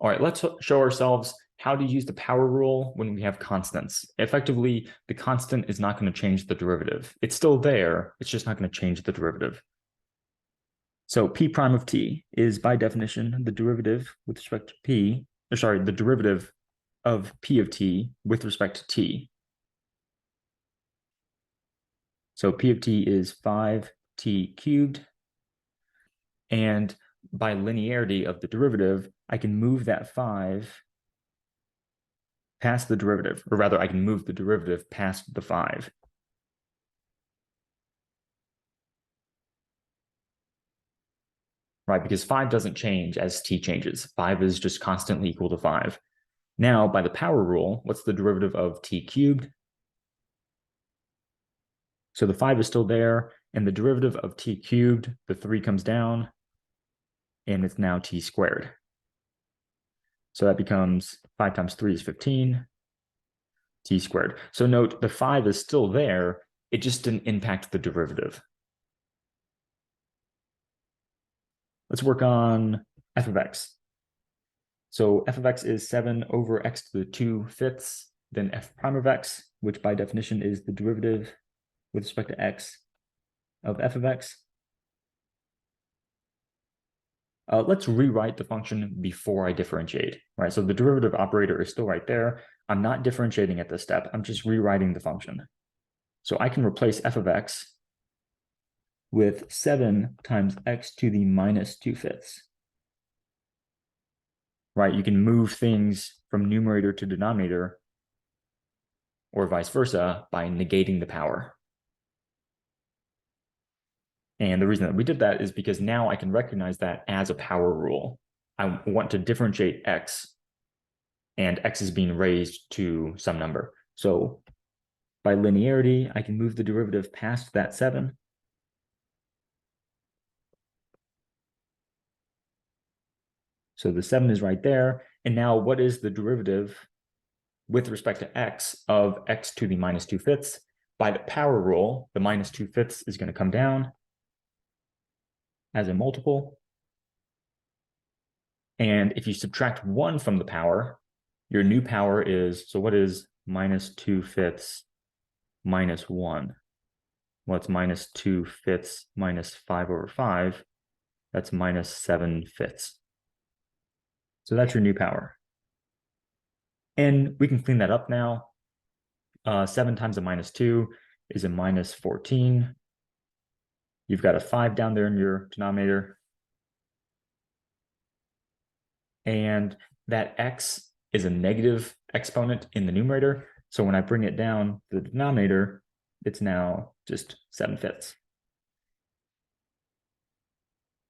All right, let's show ourselves how to use the power rule when we have constants. Effectively, the constant is not going to change the derivative. It's still there, it's just not going to change the derivative. So p prime of t is by definition the derivative with respect to p, or sorry, the derivative of p of t with respect to t. So p of t is 5t cubed, and by linearity of the derivative, I can move that 5 past the derivative, or rather, I can move the derivative past the 5. Right, because 5 doesn't change as t changes. 5 is just constantly equal to 5. Now, by the power rule, what's the derivative of t cubed? So the 5 is still there, and the derivative of t cubed, the 3 comes down, and it's now t squared. So that becomes 5 times 3 is 15, t squared. So note, the 5 is still there, it just didn't impact the derivative. Let's work on f of x. So f of x is 7 over x to the 2/5, then f prime of x, which by definition is the derivative with respect to x of f of x. Let's rewrite the function before I differentiate, right? So the derivative operator is still right there. I'm not differentiating at this step. I'm just rewriting the function. So I can replace f of x with 7 times x to the minus 2/5. Right? You can move things from numerator to denominator or vice versa by negating the power. And the reason that we did that is because now I can recognize that as a power rule. I want to differentiate x, and x is being raised to some number. So by linearity, I can move the derivative past that 7. So the 7 is right there. And now what is the derivative with respect to x of x to the minus 2/5? By the power rule, the minus 2/5 is going to come down as a multiple. And if you subtract 1 from the power, your new power is, so what is minus 2/5 minus 1? Well, it's minus 2/5 minus 5 over 5. That's minus 7/5. So that's your new power. And we can clean that up now. 7 times a minus 2 is a minus 14. You've got a 5 down there in your denominator. And that x is a negative exponent in the numerator. So when I bring it down to the denominator, it's now just 7/5.